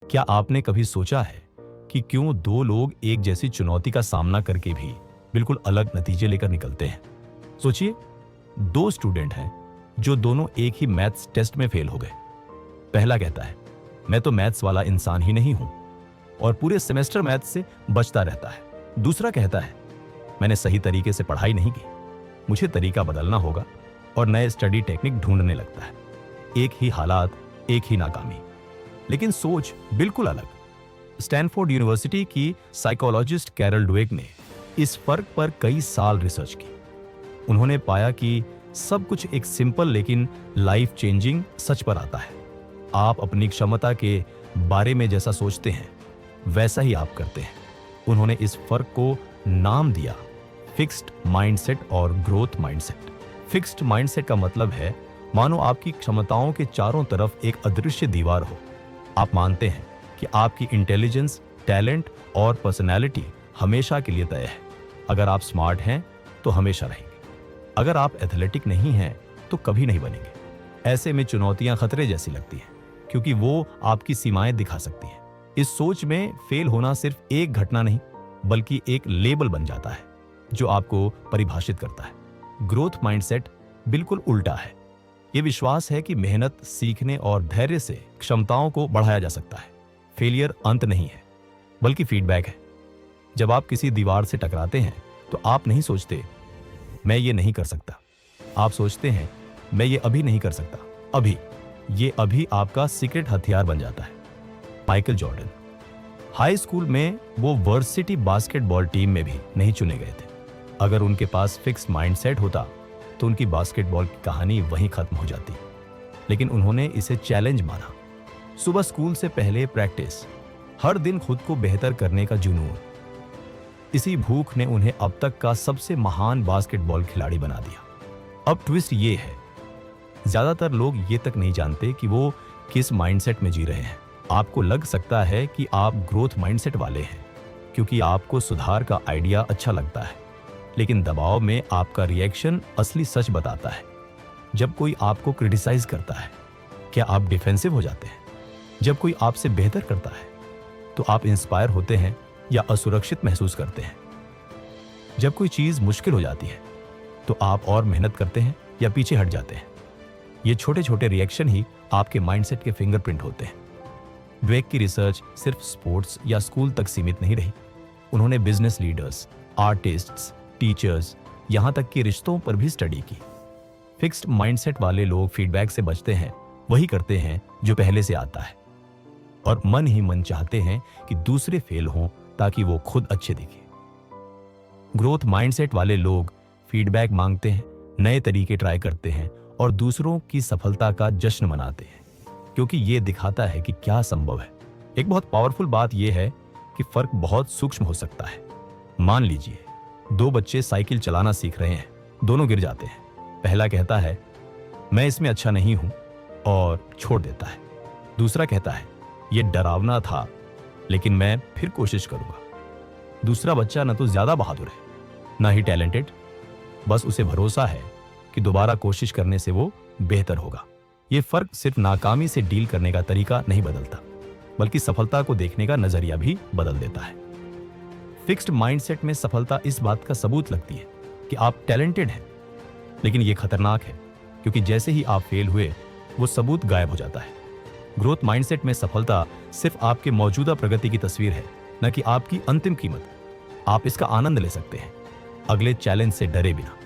क्या आपने कभी सोचा है कि क्यों दो लोग एक जैसी चुनौती का सामना करके भी बिल्कुल अलग नतीजे लेकर निकलते हैं? सोचिए, दो स्टूडेंट हैं जो दोनों एक ही मैथ्स टेस्ट में फेल हो गए। पहला कहता है, मैं तो मैथ्स वाला इंसान ही नहीं हूं और पूरे सेमेस्टर मैथ्स से बचता रहता है। दूसरा कहता है, मैंने सही तरीके से पढ़ाई नहीं की, मुझे तरीका बदलना होगा और नए स्टडी टेक्निक ढूंढने लगता है। एक ही हालात, एक ही नाकामी, लेकिन सोच बिल्कुल अलग। स्टैनफोर्ड यूनिवर्सिटी की साइकोलॉजिस्ट कैरल ड्वेक ने इस फर्क पर कई साल रिसर्च की। उन्होंने पाया कि सब कुछ एक सिंपल लेकिन लाइफ चेंजिंग सच पर आता है। आप अपनी क्षमता के बारे में जैसा सोचते हैं वैसा ही आप करते हैं। उन्होंने इस फर्क को नाम दिया फिक्स्ड माइंडसेट और ग्रोथ माइंडसेट। फिक्स्ड माइंडसेट का मतलब है मानो आपकी क्षमताओं के चारों तरफ एक अदृश्य दीवार हो। आप मानते हैं कि आपकी इंटेलिजेंस, टैलेंट और पर्सनैलिटी हमेशा के लिए तय है। अगर आप स्मार्ट हैं तो हमेशा रहेंगे, अगर आप एथलेटिक नहीं हैं तो कभी नहीं बनेंगे। ऐसे में चुनौतियां खतरे जैसी लगती हैं क्योंकि वो आपकी सीमाएं दिखा सकती हैं। इस सोच में फेल होना सिर्फ एक घटना नहीं बल्कि एक लेबल बन जाता है जो आपको परिभाषित करता है। ग्रोथ माइंडसेट बिल्कुल उल्टा है। यह विश्वास है कि मेहनत, सीखने और धैर्य से क्षमताओं को बढ़ाया जा सकता है। फेलियर अंत नहीं है बल्कि फीडबैक है। जब आप किसी दीवार से टकराते हैं तो आप नहीं सोचते मैं ये नहीं कर सकता, आप सोचते हैं मैं ये अभी नहीं कर सकता। ये अभी आपका सीक्रेट हथियार बन जाता है। माइकल जॉर्डन हाई स्कूल में वो वर्सिटी बास्केटबॉल टीम में भी नहीं चुने गए थे। अगर उनके पास फिक्स्ड माइंडसेट होता तो उनकी बास्केटबॉल की कहानी वहीं खत्म हो जाती, लेकिन उन्होंने इसे चैलेंज माना। सुबह स्कूल से पहले प्रैक्टिस, हर दिन खुद को बेहतर करने का जुनून, इसी भूख ने उन्हें अब तक का सबसे महान बास्केटबॉल खिलाड़ी बना दिया। अब ट्विस्ट ये है, ज्यादातर लोग ये तक नहीं जानते कि वो किस माइंडसेट में जी रहे हैं। आपको लग सकता है कि आप ग्रोथ माइंडसेट वाले हैं क्योंकि आपको सुधार का आइडिया अच्छा लगता है, लेकिन दबाव में आपका रिएक्शन असली सच बताता है। जब कोई आपको क्रिटिसाइज करता है, क्या आप डिफेंसिव हो जाते हैं? जब कोई आपसे बेहतर करता है तो आप इंस्पायर होते हैं या असुरक्षित महसूस करते हैं? जब कोई चीज मुश्किल हो जाती है तो आप और मेहनत करते हैं या पीछे हट जाते हैं? ये छोटे छोटे रिएक्शन ही आपके माइंडसेट के फिंगरप्रिंट होते हैं। ड्वेक की रिसर्च सिर्फ स्पोर्ट्स या स्कूल तक सीमित नहीं रही। उन्होंने बिजनेस लीडर्स, आर्टिस्ट्स, टीचर्स, यहां तक कि रिश्तों पर भी स्टडी की। फिक्स्ड माइंडसेट वाले लोग फीडबैक से बचते हैं, वही करते हैं जो पहले से आता है और मन ही मन चाहते हैं कि दूसरे फेल हों ताकि वो खुद अच्छे दिखे। ग्रोथ माइंडसेट वाले लोग फीडबैक मांगते हैं, नए तरीके ट्राई करते हैं और दूसरों की सफलता का जश्न मनाते हैं क्योंकि ये दिखाता है कि क्या संभव है। एक बहुत पावरफुल बात यह है कि फर्क बहुत सूक्ष्म हो सकता है। मान लीजिए दो बच्चे साइकिल चलाना सीख रहे हैं, दोनों गिर जाते हैं। पहला कहता है मैं इसमें अच्छा नहीं हूं और छोड़ देता है। दूसरा कहता है यह डरावना था लेकिन मैं फिर कोशिश करूंगा। दूसरा बच्चा न तो ज्यादा बहादुर है ना ही टैलेंटेड, बस उसे भरोसा है कि दोबारा कोशिश करने से वो बेहतर होगा। ये फर्क सिर्फ नाकामी से डील करने का तरीका नहीं बदलता बल्कि सफलता को देखने का नजरिया भी बदल देता है। फिक्स्ड माइंडसेट में सफलता इस बात का सबूत लगती है कि आप टैलेंटेड हैं, लेकिन यह खतरनाक है क्योंकि जैसे ही आप फेल हुए वो सबूत गायब हो जाता है। ग्रोथ माइंडसेट में सफलता सिर्फ आपके मौजूदा प्रगति की तस्वीर है, न कि आपकी अंतिम कीमत। आप इसका आनंद ले सकते हैं अगले चैलेंज से डरे बिना।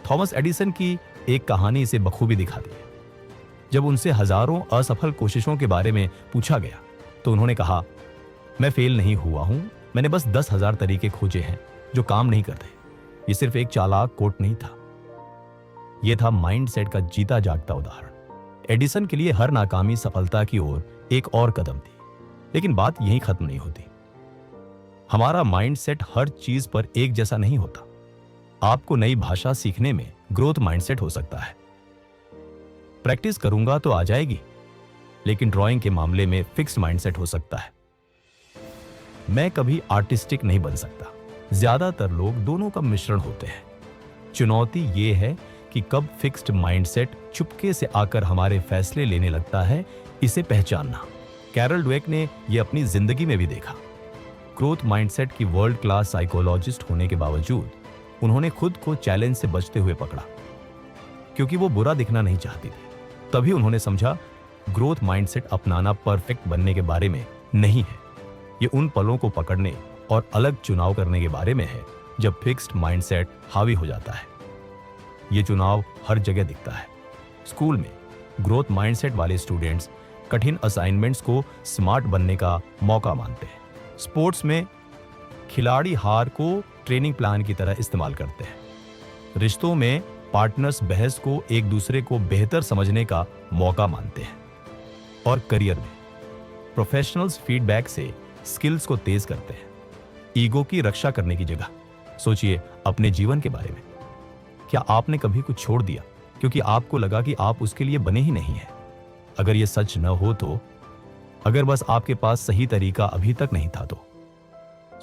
थॉमस एडिसन की एक कहानी इसे बखूबी दिखाती है। जब उनसे हजारों असफल कोशिशों के बारे में पूछा गया तो उन्होंने कहा मैं फेल नहीं हुआ हूं, मैंने बस 10,000 तरीके खोजे हैं जो काम नहीं करते। ये सिर्फ एक चालाक कोट नहीं था, यह था माइंडसेट का जीता जागता उदाहरण। एडिसन के लिए हर नाकामी सफलता की ओर एक और कदम थी, लेकिन बात यहीं खत्म नहीं होती। हमारा माइंडसेट हर चीज पर एक जैसा नहीं होता। आपको नई भाषा सीखने में ग्रोथ माइंडसेट हो सकता है, प्रैक्टिस करूंगा तो आ जाएगी, लेकिन ड्राइंग के मामले में फिक्स्ड माइंडसेट हो सकता है। मैं कभी आर्टिस्टिक नहीं बन सकता। ज्यादातर लोग दोनों का मिश्रण होते हैं। चुनौती यह है कि कब फिक्स्ड माइंडसेट चुपके से आकर हमारे फैसले लेने लगता है, इसे पहचानना। कैरल ड्वेक ने यह अपनी जिंदगी में भी देखा। ग्रोथ माइंडसेट की वर्ल्ड क्लास साइकोलॉजिस्ट होने के बावजूद उन्होंने खुद को चैलेंज से बचते हुए पकड़ा, क्योंकि वो बुरा दिखना नहीं चाहती थी। तभी उन्होंने समझा ग्रोथ माइंडसेट अपनाना परफेक्ट बनने के बारे में नहीं है, ये उन पलों को पकड़ने और अलग चुनाव करने के बारे में है जब फिक्स्ड माइंडसेट हावी हो जाता है। ये चुनाव हर जगह दिखता है। स्कूल में ग्रोथ माइंडसेट वाले स्टूडेंट्स कठिन असाइनमेंट्स को स्मार्ट बनने का मौका मानते हैं। स्पोर्ट्स में खिलाड़ी हार को ट्रेनिंग प्लान की तरह इस्तेमाल करते हैं। रिश्तों में पार्टनर्स बहस को एक दूसरे को बेहतर समझने का मौका मानते हैं। और करियर में प्रोफेशनल्स फीडबैक से स्किल्स को तेज करते हैं, ईगो की रक्षा करने की जगह। सोचिए अपने जीवन के बारे में। क्या आपने कभी कुछ छोड़ दिया क्योंकि आपको लगा कि आप उसके लिए बने ही नहीं हैं? अगर यह सच न हो तो, अगर बस आपके पास सही तरीका अभी तक नहीं था तो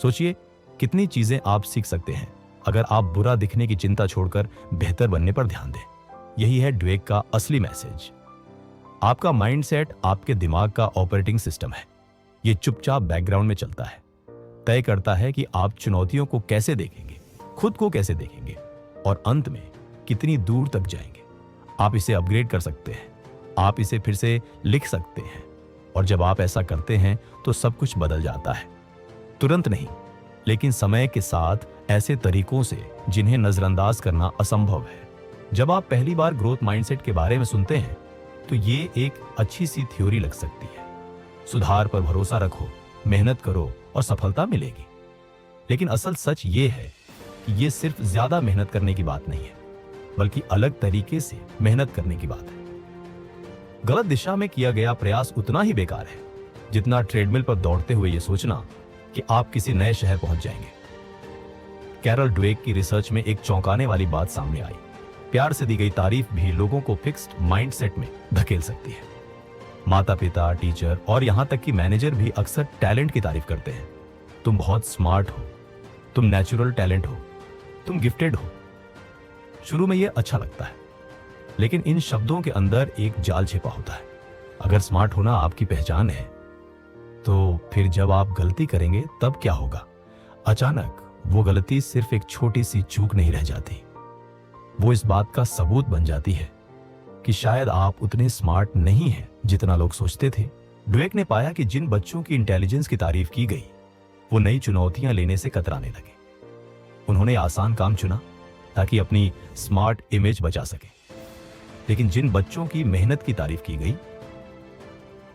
सोचिए कितनी चीजें आप सीख सकते हैं अगर आप बुरा दिखने की चिंता छोड़कर बेहतर बनने पर ध्यान दें। यही है ड्वेक का असली मैसेज। आपका माइंडसेट आपके दिमाग का ऑपरेटिंग सिस्टम है। यह चुपचाप बैकग्राउंड में चलता है, तय करता है कि आप चुनौतियों को कैसे देखेंगे, खुद को कैसे देखेंगे और अंत में कितनी दूर तक जाएंगे। आप इसे अपग्रेड कर सकते हैं, आप इसे फिर से लिख सकते हैं, और जब आप ऐसा करते हैं तो सब कुछ बदल जाता है। तुरंत नहीं, लेकिन समय के साथ ऐसे तरीकों से जिन्हें नजरअंदाज करना असंभव है। जब आप पहली बार ग्रोथ माइंडसेट के बारे में सुनते हैं तो ये एक अच्छी सी थ्योरी लग सकती है। सुधार पर भरोसा रखो, मेहनत करो और सफलता मिलेगी। लेकिन असल सच ये है कि ये सिर्फ ज्यादा मेहनत करने की बात नहीं है, बल्कि अलग तरीके से मेहनत करने की बात है। गलत दिशा में किया गया प्रयास उतना ही बेकार है जितना ट्रेडमिल पर दौड़ते हुए यह सोचना कि आप किसी नए शहर पहुंच जाएंगे। कैरल ड्वेक की रिसर्च में एक चौंकाने वाली बात सामने आई। प्यार से दी गई तारीफ भी लोगों को फिक्स्ड माइंडसेट में धकेल सकती है। माता पिता, टीचर और यहां तक कि मैनेजर भी अक्सर टैलेंट की तारीफ करते हैं। तुम बहुत स्मार्ट हो, तुम नेचुरल टैलेंट हो, तुम गिफ्टेड हो। शुरू में यह अच्छा लगता है, लेकिन इन शब्दों के अंदर एक जाल छिपा होता है। अगर स्मार्ट होना आपकी पहचान है, तो फिर जब आप गलती करेंगे तब क्या होगा? अचानक वो गलती सिर्फ एक छोटी सी चूक नहीं रह जाती, वो इस बात का सबूत बन जाती है कि शायद आप उतने स्मार्ट नहीं हैं जितना लोग सोचते थे। ड्वेक ने पाया कि जिन बच्चों की इंटेलिजेंस की तारीफ की गई, वो नई चुनौतियां लेने से कतराने लगे। उन्होंने आसान काम चुना ताकि अपनी स्मार्ट इमेज बचा सके। लेकिन जिन बच्चों की मेहनत की तारीफ की गई,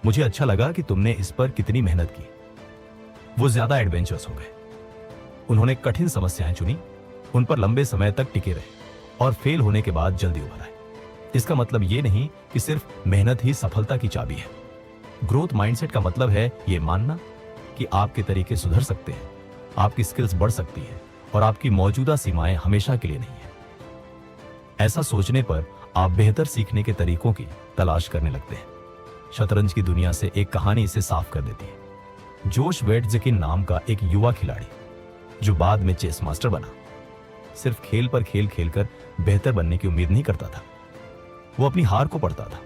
मुझे अच्छा लगा कि तुमने इस पर कितनी मेहनत की, वो ज्यादा एडवेंचरस हो गए। उन्होंने कठिन समस्याएं चुनी, उन पर लंबे समय तक टिके रहे और फेल होने के बाद जल्दी उभर आए। इसका मतलब ये नहीं कि सिर्फ मेहनत ही सफलता की चाबी है। ग्रोथ माइंडसेट का मतलब है ये मानना कि आपके तरीके सुधर सकते हैं, आपकी स्किल्स बढ़ सकती हैं और आपकी मौजूदा सीमाएं हमेशा के लिए नहीं है। ऐसा सोचने पर आप बेहतर सीखने के तरीकों की तलाश करने लगते हैं। शतरंज की दुनिया से एक कहानी इसे साफ कर देती है। जोश वेट्ज़किन नाम का एक युवा खिलाड़ी जो बाद में चेस मास्टर बना, सिर्फ खेल पर खेल खेलकर बेहतर बनने की उम्मीद नहीं करता था। वो अपनी हार को पढ़ता था।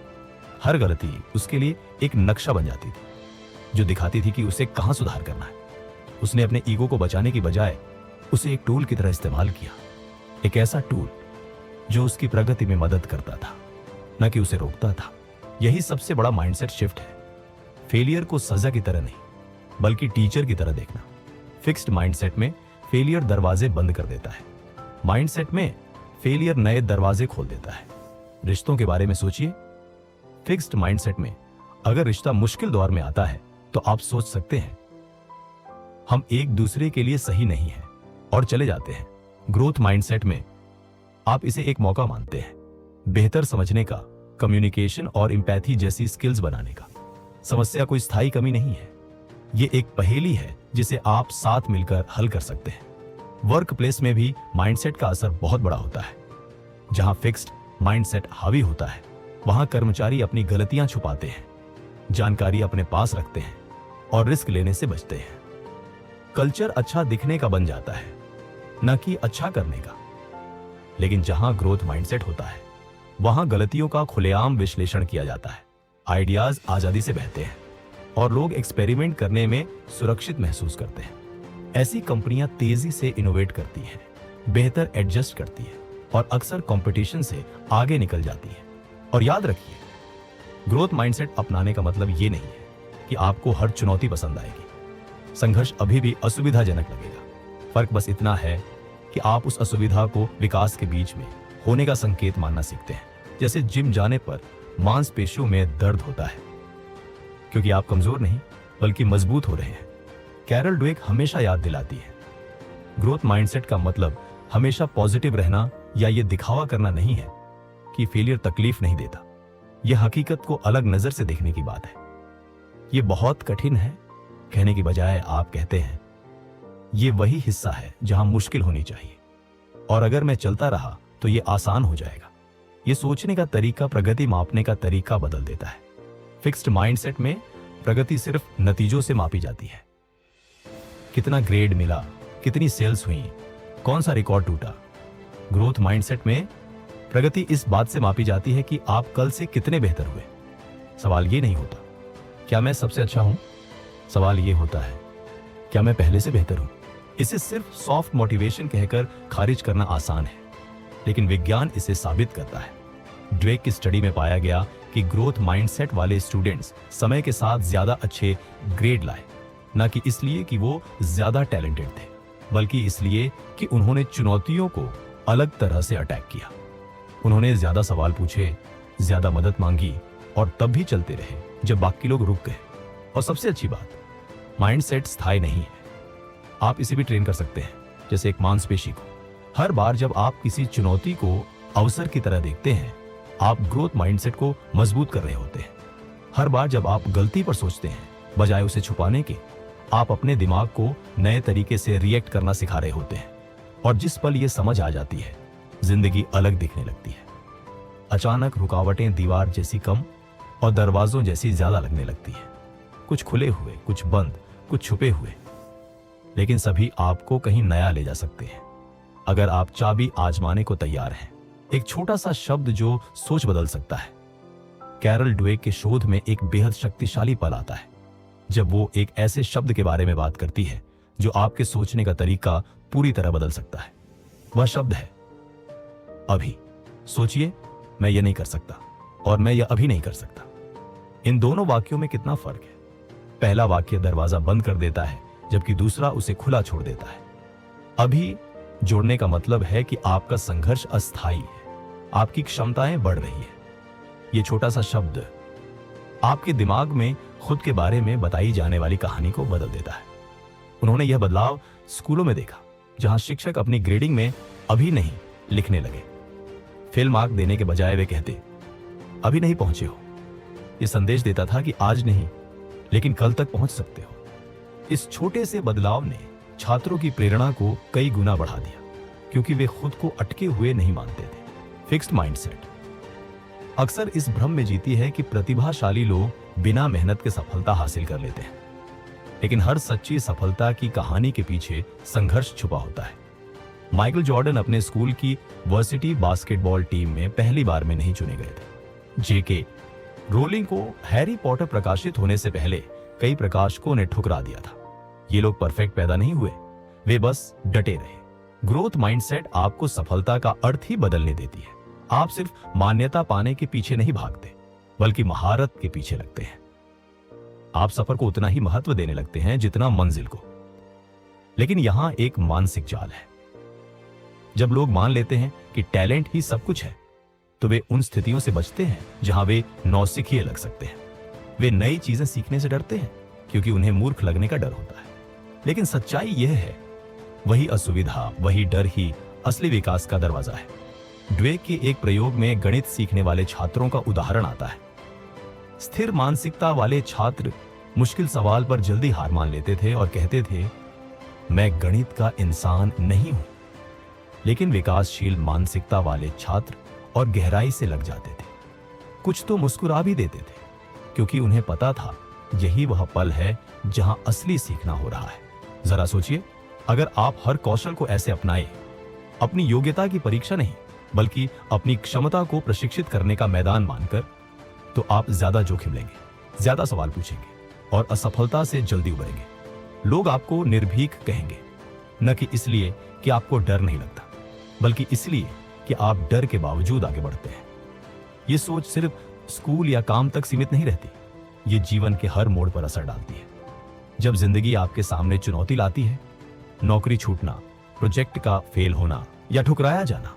हर गलती उसके लिए एक नक्शा बन जाती थी जो दिखाती थी कि उसे कहां सुधार करना है। उसने अपने ईगो को बचाने की बजाय उसे एक टूल की तरह इस्तेमाल किया, एक ऐसा टूल जो उसकी प्रगति में मदद करता था, न कि उसे रोकता था। यही सबसे बड़ा माइंडसेट शिफ्ट है। फेलियर को सजा की तरह नहीं, बल्कि टीचर की तरह देखना। फिक्स्ड माइंडसेट में फेलियर दरवाजे बंद कर देता है, माइंडसेट में फेलियर नए दरवाजे खोल देता है। रिश्तों के बारे में सोचिए। फिक्स्ड माइंडसेट में अगर रिश्ता मुश्किल दौर में आता है तो आप सोच सकते हैं हम एक दूसरे के लिए सही नहीं हैं और चले जाते हैं। ग्रोथ माइंडसेट में आप इसे एक मौका मानते हैं, बेहतर समझने का, कम्युनिकेशन और एम्पैथी जैसी स्किल्स बनाने का। समस्या कोई स्थायी कमी नहीं है, ये एक पहेली है जिसे आप साथ मिलकर हल कर सकते हैं। वर्क प्लेस में भी माइंडसेट का असर बहुत बड़ा होता है। जहां फिक्स्ड माइंडसेट हावी होता है, वहां कर्मचारी अपनी गलतियां छुपाते हैं, जानकारी अपने पास रखते हैं और रिस्क लेने से बचते हैं। कल्चर अच्छा दिखने का बन जाता है, न कि अच्छा करने का। लेकिन जहां ग्रोथ माइंडसेट होता है, वहां गलतियों का खुलेआम विश्लेषण किया जाता है, आइडियाज आजादी से बहते हैं और लोग एक्सपेरिमेंट करने में सुरक्षित महसूस करते हैं। ऐसी कंपनियां तेजी से इनोवेट करती हैं, बेहतर एडजस्ट करती है और अक्सर कंपटीशन से आगे निकल जाती है। और याद रखिए, ग्रोथ माइंडसेट अपनाने का मतलब ये नहीं है कि आपको हर चुनौती पसंद आएगी। संघर्ष अभी भी असुविधाजनक लगेगा। फर्क बस इतना है कि आप उस असुविधा को विकास के बीच में होने का संकेत मानना सीखते हैं। जैसे जिम जाने पर मांसपेशियों में दर्द होता है, क्योंकि आप कमजोर नहीं बल्कि मजबूत हो रहे हैं। कैरल ड्वेक हमेशा याद दिलाती है, ग्रोथ माइंडसेट का मतलब हमेशा पॉजिटिव रहना या ये दिखावा करना नहीं है कि फेलियर तकलीफ नहीं देता। यह हकीकत को अलग नजर से देखने की बात है। यह बहुत कठिन है कहने की बजाय आप कहते हैं, यह वही हिस्सा है जहां मुश्किल होनी चाहिए, और अगर मैं चलता रहा तो यह आसान हो जाएगा। यह सोचने का तरीका प्रगति मापने का तरीका बदल देता है। फिक्स्ड माइंडसेट में प्रगति सिर्फ नतीजों से मापी जाती है। कितना ग्रेड मिला, कितनी सेल्स हुई, कौन सा रिकॉर्ड टूटा। ग्रोथ माइंडसेट में प्रगति इस बात से मापी जाती है कि आप कल से कितने बेहतर हुए। सवाल ये नहीं होता क्या मैं सबसे अच्छा हूं, सवाल ये होता है क्या मैं पहले से बेहतर हूं। इसे सिर्फ सॉफ्ट मोटिवेशन कहकर खारिज करना आसान है, लेकिन विज्ञान इसे साबित करता है। ड्वेक की स्टडी में पाया गया कि ग्रोथ माइंडसेट वाले स्टूडेंट्स समय के साथ ज्यादा अच्छे ग्रेड लाए, न कि इसलिए कि वो ज्यादा टैलेंटेड थे, बल्कि इसलिए कि उन्होंने चुनौतियों को अलग तरह से अटैक किया। उन्होंने ज्यादा सवाल पूछे, ज्यादा मदद मांगी और तब भी चलते रहे जब बाकी लोग रुक गए। और सबसे अच्छी बात, माइंडसेट स्थायी नहीं है। आप इसे भी ट्रेन कर सकते हैं, जैसे एक मांसपेशी को। हर बार जब आप किसी चुनौती को अवसर की तरह देखते हैं, आप ग्रोथ माइंडसेट को मजबूत कर रहे होते हैं। हर बार जब आप गलती पर सोचते हैं, बजाय उसे छुपाने के, आप अपने दिमाग को नए तरीके से रिएक्ट करना सिखा रहे होते हैं। और जिस पल ये समझ आ जाती है, जिंदगी अलग दिखने लगती है। अचानक रुकावटें दीवार जैसी कम और दरवाजों जैसी ज्यादा लगने लगती है। कुछ खुले हुए, कुछ बंद, कुछ छुपे हुए, लेकिन सभी आपको कहीं नया ले जा सकते हैं अगर आप चाबी आजमाने को तैयार हैं। एक छोटा सा शब्द जो सोच बदल सकता है। कैरल ड्वेक के शोध में एक बेहद शक्तिशाली पल आता है जब वो एक ऐसे शब्द के बारे में बात करती है जो आपके सोचने का तरीका पूरी तरह बदल सकता है। वह शब्द है अभी। सोचिए, मैं ये नहीं कर सकता और मैं यह अभी नहीं कर सकता। इन दोनों वाक्यों में कितना फर्क है। पहला वाक्य दरवाजा बंद कर देता है, जबकि दूसरा उसे खुला छोड़ देता है। अभी जोड़ने का मतलब है कि आपका संघर्ष अस्थायी है, आपकी क्षमताएं बढ़ रही है। यह छोटा सा शब्द आपके दिमाग में खुद के बारे में बताई जाने वाली कहानी को बदल देता है। उन्होंने यह बदलाव स्कूलों में देखा, जहां शिक्षक अपनी ग्रेडिंग में अभी नहीं लिखने लगे। फेल मार्क देने के बजाय वे कहते अभी नहीं पहुंचे हो। यह संदेश देता था कि आज नहीं, लेकिन कल तक पहुंच सकते हो। इस छोटे से बदलाव ने छात्रों की प्रेरणा को कई गुना बढ़ा दिया, क्योंकि वे खुद को अटके हुए नहीं मानते थे। फिक्स्ड माइंडसेट अक्सर इस भ्रम में जीती है कि प्रतिभाशाली लोग बिना मेहनत के सफलता हासिल कर लेते हैं, लेकिन हर सच्ची सफलता की कहानी के पीछे संघर्ष छुपा होता है। माइकल जॉर्डन अपने स्कूल की वर्सिटी बास्केटबॉल टीम में पहली बार में नहीं चुने गए थे। जेके रोलिंग को हैरी पॉटर प्रकाशित होने से पहले कई प्रकाशकों ने ठुकरा दिया था। ये लोग परफेक्ट पैदा नहीं हुए, वे बस डटे रहे। ग्रोथ माइंडसेट आपको सफलता का अर्थ ही बदलने देती है। आप सिर्फ मान्यता पाने के पीछे नहीं भागते, बल्कि महारत के पीछे लगते हैं। आप सफर को उतना ही महत्व देने लगते हैं जितना मंजिल को। लेकिन यहां एक मानसिक जाल है। जब लोग मान लेते हैं कि टैलेंट ही सब कुछ है, तो वे उन स्थितियों से बचते हैं जहां वे नौसिखिए लग सकते हैं। वे नई चीजें सीखने से डरते हैं क्योंकि उन्हें मूर्ख लगने का डर होता है। लेकिन सच्चाई यह है, वही असुविधा, वही डर ही असली विकास का दरवाजा है। ड्वेक के एक प्रयोग में गणित सीखने वाले छात्रों का उदाहरण आता है। स्थिर मानसिकता वाले छात्र मुश्किल सवाल पर जल्दी हार मान लेते थे और कहते थे, मैं गणित का इंसान नहीं हूं। लेकिन विकासशील मानसिकता वाले छात्र और गहराई से लग जाते थे। कुछ तो मुस्कुरा भी देते थे, क्योंकि उन्हें पता था यही वह पल है जहां असली सीखना हो रहा है। जरा सोचिए, अगर आप हर कौशल को ऐसे अपनाए, अपनी योग्यता की परीक्षा नहीं बल्कि अपनी क्षमता को प्रशिक्षित करने का मैदान मानकर, तो आप ज्यादा जोखिम लेंगे, ज्यादा सवाल पूछेंगे और असफलता से जल्दी उबरेंगे। लोग आपको निर्भीक कहेंगे, न कि इसलिए कि आपको डर नहीं लगता, बल्कि इसलिए कि आप डर के बावजूद आगे बढ़ते हैं। ये सोच सिर्फ स्कूल या काम तक सीमित नहीं रहती, ये जीवन के हर मोड़ पर असर डालती है। जब जिंदगी आपके सामने चुनौती लाती है, नौकरी छूटना, प्रोजेक्ट का फेल होना या ठुकराया जाना,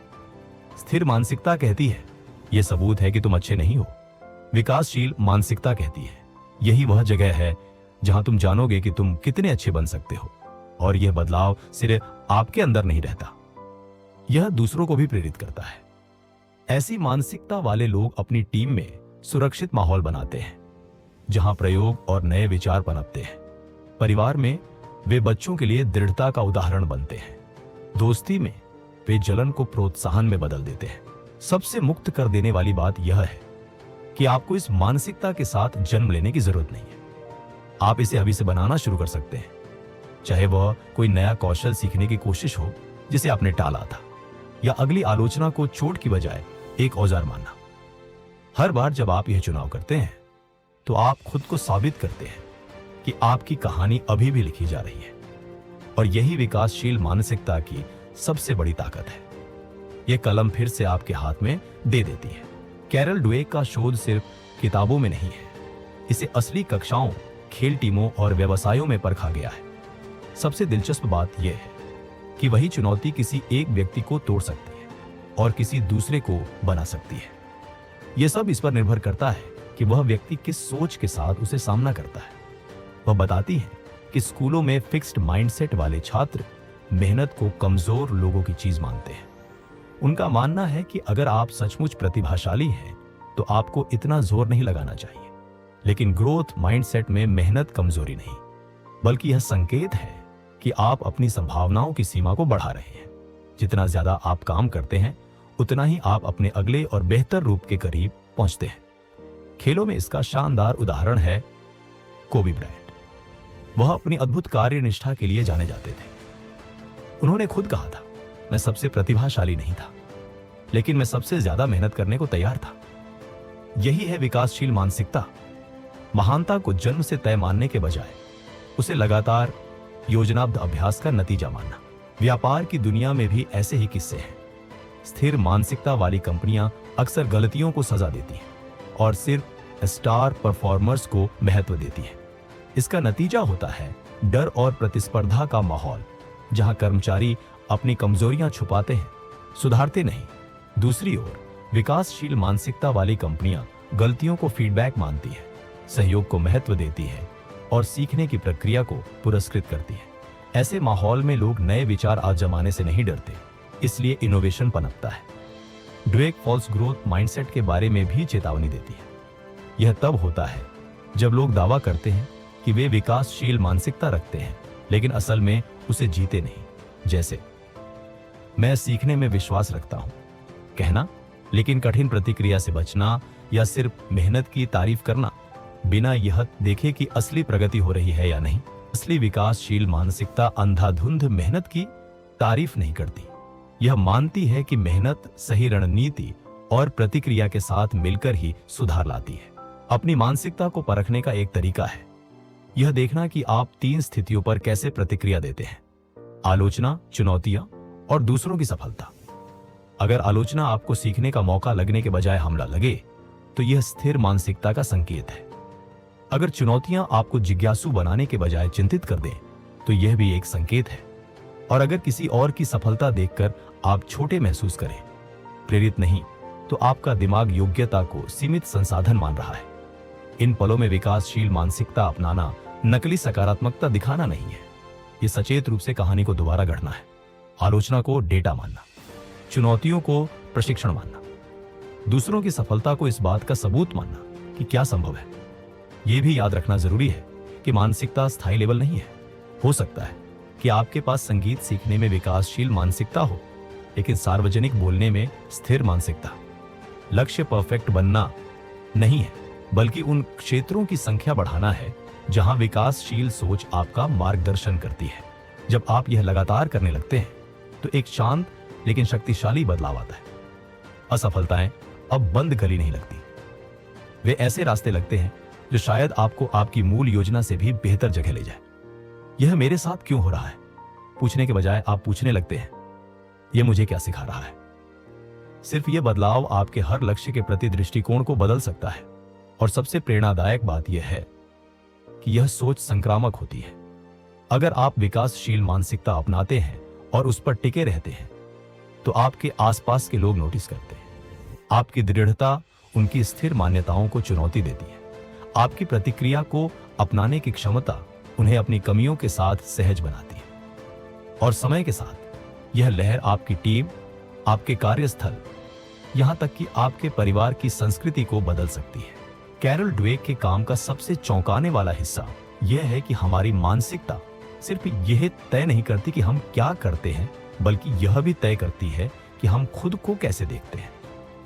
स्थिर मानसिकता कहती है यह सबूत है कि तुम अच्छे नहीं हो। विकासशील मानसिकता कहती है यही वह जगह है जहां तुम जानोगे कि तुम कितने अच्छे बन सकते हो, और यह बदलाव सिर्फ आपके अंदर नहीं रहता, यह दूसरों को भी प्रेरित करता है। ऐसी मानसिकता वाले लोग अपनी टीम में सुरक्षित माहौल बनाते हैं जहां प्रयोग और नए विचार पनपते हैं। परिवार में वे बच्चों के लिए दृढ़ता का उदाहरण बनते हैं। दोस्ती में वे जलन को प्रोत्साहन में बदल देते हैं। सबसे मुक्त कर देने वाली बात यह है कि आपको इस मानसिकता के साथ जन्म लेने की जरूरत नहीं है। आप इसे अभी से बनाना शुरू कर सकते हैं, चाहे वह कोई नया कौशल सीखने की कोशिश हो जिसे आपने टाला था, या अगली आलोचना को चोट की बजाय एक औजार मानना। हर बार जब आप यह चुनाव करते हैं तो आप खुद को साबित करते हैं कि आपकी कहानी अभी भी लिखी जा रही है, और यही विकासशील मानसिकता की सबसे बड़ी ताकत है। यह कलम फिर से आपके हाथ में दे देती है। कैरल ड्वेक का शोध सिर्फ किताबों में नहीं है, इसे असली कक्षाओं, खेल टीमों और व्यवसायों में परखा गया है। सबसे दिलचस्प बात यह है कि वही चुनौती किसी एक व्यक्ति को तोड़ सकती है और किसी दूसरे को बना सकती है। यह सब इस पर निर्भर करता है कि वह व्यक्ति किस सोच के साथ उसे सामना करता है। वह बताती है कि स्कूलों में फिक्स्ड माइंडसेट वाले छात्र मेहनत को कमजोर लोगों की चीज मानते हैं। उनका मानना है कि अगर आप सचमुच प्रतिभाशाली हैं तो आपको इतना जोर नहीं लगाना चाहिए। लेकिन ग्रोथ माइंडसेट में मेहनत कमजोरी नहीं, बल्कि यह संकेत है कि आप अपनी संभावनाओं की सीमा को बढ़ा रहे हैं। जितना ज्यादा आप काम करते हैं, उतना ही आप अपने अगले और बेहतर रूप के करीब पहुंचते हैं। खेलों में इसका शानदार उदाहरण है कोबी ब्रायंट। वह अपनी अद्भुत कार्य निष्ठा के लिए जाने जाते थे। उन्होंने खुद कहा था, मैं सबसे प्रतिभाशाली नहीं था, लेकिन मैं सबसे ज्यादा मेहनत करने को तैयार था। यही है विकासशील मानसिकता। महानता को जन्म से तय मानने के बजाय उसे लगातार योजनाबद्ध अभ्यास का नतीजा मानना। व्यापार की दुनिया में भी ऐसे ही किस्से हैं। स्थिर मानसिकता वाली कंपनियां अक्सर गलतियों को सजा देती हैं और सिर्फ स्टार परफॉर्मर्स को महत्व देती हैं। इसका नतीजा होता है डर और प्रतिस्पर्धा का माहौल, जहां कर्मचारी अपनी कमजोरियां छुपाते हैं, सुधारते नहीं। दूसरी ओर विकासशील मानसिकता वाली कंपनियां गलतियों को फीडबैक मानती है, सहयोग को महत्व देती है और सीखने की प्रक्रिया को पुरस्कृत करती है। ऐसे माहौल में लोग नए विचार आजमाने से नहीं डरते, इसलिए इनोवेशन पनपता है। ड्वेक फॉल्स ग्रोथ माइंडसेट के बारे में भी चेतावनी देती है। यह तब होता है जब लोग दावा करते हैं कि वे विकासशील मानसिकता रखते हैं, लेकिन असल में उसे जीते नहीं। जैसे मैं सीखने में विश्वास रखता हूं कहना, लेकिन कठिन प्रतिक्रिया से बचना या सिर्फ मेहनत की तारीफ करना बिना यह देखे कि असली प्रगति हो रही है या नहीं। असली विकासशील मानसिकता अंधाधुंध मेहनत की तारीफ नहीं करती। यह मानती है कि मेहनत सही रणनीति और प्रतिक्रिया के साथ मिलकर ही सुधार लाती है। अपनी मानसिकता को परखने का एक तरीका है यह देखना कि आप 3 स्थितियों पर कैसे प्रतिक्रिया देते हैं: आलोचना, चुनौतियां और दूसरों की सफलता। अगर आलोचना आपको सीखने का मौका लगने के बजाय हमला लगे तो यह स्थिर मानसिकता का संकेत है। अगर चुनौतियां आपको जिज्ञासु बनाने के बजाय चिंतित कर दें तो यह भी एक संकेत है। और अगर किसी और की सफलता देखकर आप छोटे महसूस करें, प्रेरित नहीं, तो आपका दिमाग योग्यता को सीमित संसाधन मान रहा है। इन पलों में विकासशील मानसिकता अपनाना नकली सकारात्मकता दिखाना नहीं है, यह सचेत रूप से कहानी को दोबारा गढ़ना है। आलोचना को डेटा मानना, चुनौतियों को प्रशिक्षण मानना, दूसरों की सफलता को इस बात का सबूत मानना कि क्या संभव है। यह भी याद रखना जरूरी है कि मानसिकता स्थायी लेवल नहीं है। हो सकता है कि आपके पास संगीत सीखने में विकासशील मानसिकता हो, लेकिन सार्वजनिक बोलने में स्थिर मानसिकता। लक्ष्य परफेक्ट बनना नहीं है, बल्कि उन क्षेत्रों की संख्या बढ़ाना है जहां विकासशील सोच आपका मार्गदर्शन करती है। जब आप यह लगातार करने लगते हैं तो एक शांत लेकिन शक्तिशाली बदलाव आता है। असफलताएं अब बंद गली नहीं लगती, वे ऐसे रास्ते लगते हैं जो शायद आपको आपकी मूल योजना से भी बेहतर जगह ले जाए। यह मेरे साथ क्यों हो रहा है पूछने के बजाय आप पूछने लगते हैं, यह मुझे क्या सिखा रहा है। सिर्फ यह बदलाव आपके हर लक्ष्य के प्रति दृष्टिकोण को बदल सकता है। और सबसे प्रेरणादायक बात यह है कि यह सोच संक्रामक होती है। अगर आप विकासशील मानसिकता अपनाते हैं और उस पर टिके रहते हैं तो आपके आसपास के लोग नोटिस करते हैं। आपकी दृढ़ता उनकी स्थिर मान्यताओं को चुनौती देती है। आपकी प्रतिक्रिया को अपनाने की क्षमता उन्हें अपनी कमियों के साथ सहज बनाती है। और समय के साथ यह लहर आपकी टीम, आपके कार्यस्थल, यहां तक कि आपके परिवार की संस्कृति को बदल सकती है। कैरल ड्वेक के काम का सबसे चौंकाने वाला हिस्सा यह है कि हमारी मानसिकता सिर्फ यह तय नहीं करती कि हम क्या करते हैं, बल्कि यह भी तय करती है कि हम खुद को कैसे देखते हैं।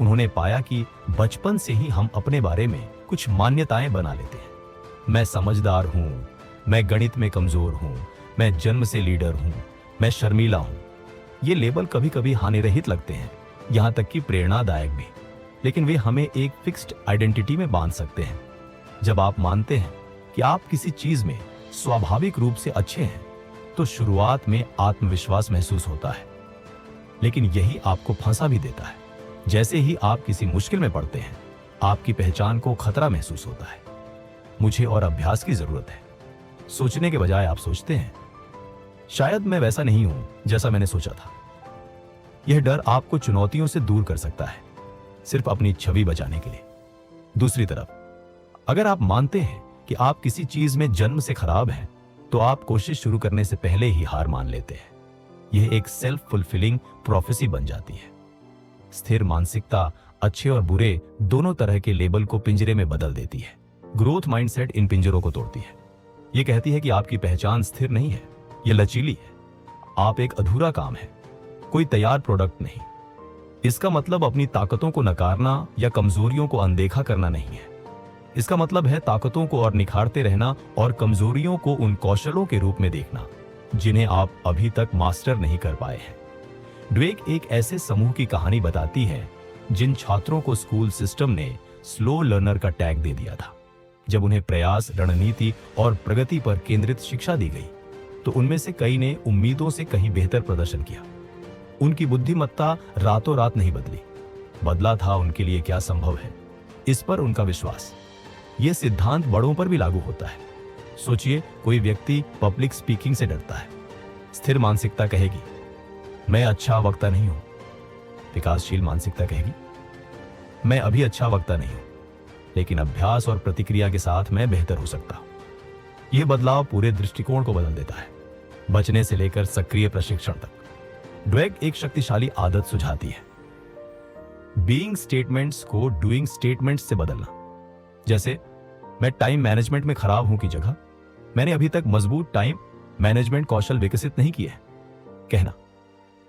उन्होंने पाया कि बचपन से ही हम अपने बारे में कुछ मान्यताएं बना लेते हैं। मैं समझदार हूं, मैं गणित में कमजोर हूं, मैं जन्म से लीडर हूं, मैं शर्मीला हूं। ये लेबल कभी कभी हानिरहित लगते हैं, यहां तक कि प्रेरणादायक भी, लेकिन वे हमें एक फिक्स्ड आइडेंटिटी में बांध सकते हैं। जब आप मानते हैं कि आप किसी चीज में स्वाभाविक रूप से अच्छे हैं तो शुरुआत में आत्मविश्वास महसूस होता है, लेकिन यही आपको फंसा भी देता है। जैसे ही आप किसी मुश्किल में पड़ते हैं आपकी पहचान को खतरा महसूस होता है। मुझे और अभ्यास की जरूरत है सोचने के बजाय आप सोचते हैं, शायद मैं वैसा नहीं हूं जैसा मैंने सोचा था। यह डर आपको चुनौतियों से दूर कर सकता है, सिर्फ अपनी छवि बचाने के लिए। दूसरी तरफ, अगर आप मानते हैं कि आप किसी चीज में जन्म से खराब हैं, तो आप कोशिश शुरू करने से पहले ही हार मान लेते हैं। यह एक सेल्फ फुलफिलिंग प्रोफेसी बन जाती है। स्थिर मानसिकता अच्छे और बुरे दोनों तरह के लेबल को पिंजरे में बदल देती है। ग्रोथ माइंडसेट इन पिंजरों को तोड़ती है। यह कहती है कि आपकी पहचान स्थिर नहीं है, यह लचीली है। आप एक अधूरा काम है, कोई तैयार प्रोडक्ट नहीं। इसका मतलब अपनी ताकतों को नकारना या कमजोरियों को अनदेखा करना नहीं है। इसका मतलब है ताकतों को और निखारते रहना और कमजोरियों को उन कौशलों के रूप में देखना जिन्हें आप अभी तक मास्टर नहीं कर पाए हैं। ड्वेक एक ऐसे समूह की कहानी बताती है जिन छात्रों को स्कूल सिस्टम ने स्लो लर्नर का टैग दे दिया था। जब उन्हें प्रयास, रणनीति और प्रगति पर केंद्रित शिक्षा दी गई तो उनमें से कई ने उम्मीदों से कहीं बेहतर प्रदर्शन किया। उनकी बुद्धिमत्ता रातों रात नहीं बदली, बदला था उनके लिए क्या संभव है, इस पर उनका विश्वास। यह सिद्धांत बड़ों पर भी लागू होता है। सोचिए, कोई व्यक्ति पब्लिक स्पीकिंग से डरता है। स्थिर मानसिकता कहेगी, मैं अच्छा वक्ता नहीं हूं। विकासशील मानसिकता कहेगी, मैं अभी अच्छा वक्ता नहीं हूं, लेकिन अभ्यास और प्रतिक्रिया के साथ मैं बेहतर हो सकता हूं। यह बदलाव पूरे दृष्टिकोण को बदल देता है, बचने से लेकर सक्रिय प्रशिक्षण तक। ड्वेक एक शक्तिशाली आदत सुझाती है, बीइंग स्टेटमेंट्स को डूइंग स्टेटमेंट्स से बदलना। जैसे, मैं टाइम मैनेजमेंट में खराब हूं की जगह, मैंने अभी तक मजबूत टाइम मैनेजमेंट कौशल विकसित नहीं किए, कहना।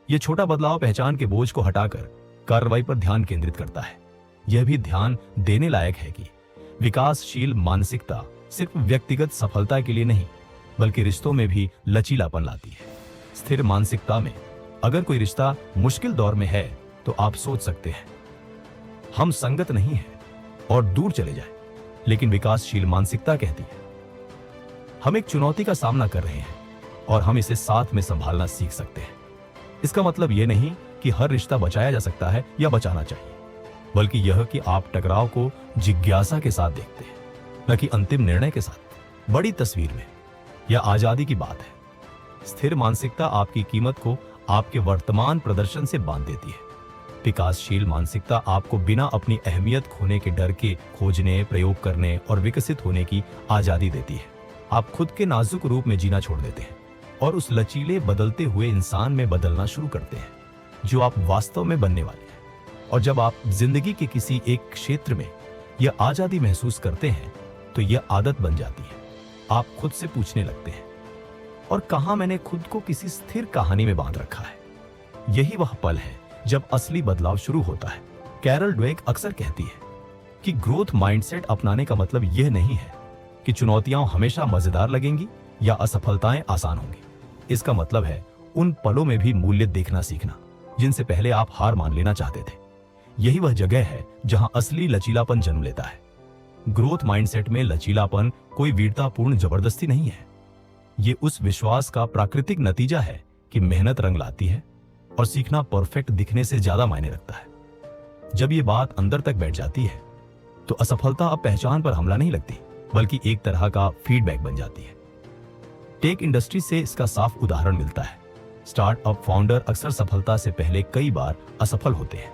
यह छोटा बदलाव पहचान के बोझ को हटाकर कार्रवाई पर ध्यान केंद्रित करता है। यह भी ध्यान देने लायक है कि विकासशील मानसिकता सिर्फ व्यक्तिगत सफलता के लिए नहीं, बल्कि रिश्तों में भी लचीलापन लाती है। स्थिर मानसिकता में अगर कोई रिश्ता मुश्किल दौर में है तो आप सोच सकते हैं, हम संगत नहीं हैं और दूर चले जाएं। लेकिन विकासशील मानसिकता कहती है, हम एक चुनौती का सामना कर रहे हैं और हम इसे साथ में संभालना सीख सकते हैं। इसका मतलब यह नहीं कि हर रिश्ता बचाया जा सकता है या बचाना चाहिए, बल्कि यह कि आप टकराव को जिज्ञासा के साथ देखते हैं, न कि अंतिम निर्णय के साथ। बड़ी तस्वीर में यह आजादी की बात है। स्थिर मानसिकता आपकी कीमत को आपके वर्तमान प्रदर्शन से बांध देती है। विकासशील मानसिकता आपको बिना अपनी अहमियत खोने के डर के खोजने, प्रयोग करने और विकसित होने की आजादी देती है। आप खुद के नाजुक रूप में जीना छोड़ देते हैं और उस लचीले, बदलते हुए इंसान में बदलना शुरू करते हैं जो आप वास्तव में बनने वाले हैं। और जब आप जिंदगी के किसी एक क्षेत्र में यह आजादी महसूस करते हैं तो यह आदत बन जाती है। आप खुद से पूछने लगते हैं, और कहां मैंने खुद को किसी स्थिर कहानी में बांध रखा है। यही वह पल है जब असली बदलाव शुरू होता है। कैरल ड्वेक अक्सर कहती है कि ग्रोथ माइंडसेट अपनाने का मतलब यह नहीं है कि चुनौतियां हमेशा मजेदार लगेंगी या असफलताएं आसान होंगी। इसका मतलब है उन पलों में भी मूल्य देखना सीखना जिनसे पहले आप हार मान लेना चाहते थे। यही वह जगह है जहां असली लचीलापन जन्म लेता है। ग्रोथ माइंडसेट में लचीलापन कोई वीरतापूर्ण जबरदस्ती नहीं है। ये उस विश्वास का प्राकृतिक नतीजा है कि मेहनत रंग लाती है और सीखना परफेक्ट दिखने से ज्यादा मायने रखता है। जब ये बात अंदर तक बैठ जाती है तो असफलता अब पहचान पर हमला नहीं लगती, बल्कि एक तरह का फीडबैक बन जाती है। टेक इंडस्ट्री से इसका साफ उदाहरण मिलता है। स्टार्टअप फाउंडर अक्सर सफलता से पहले कई बार असफल होते हैं।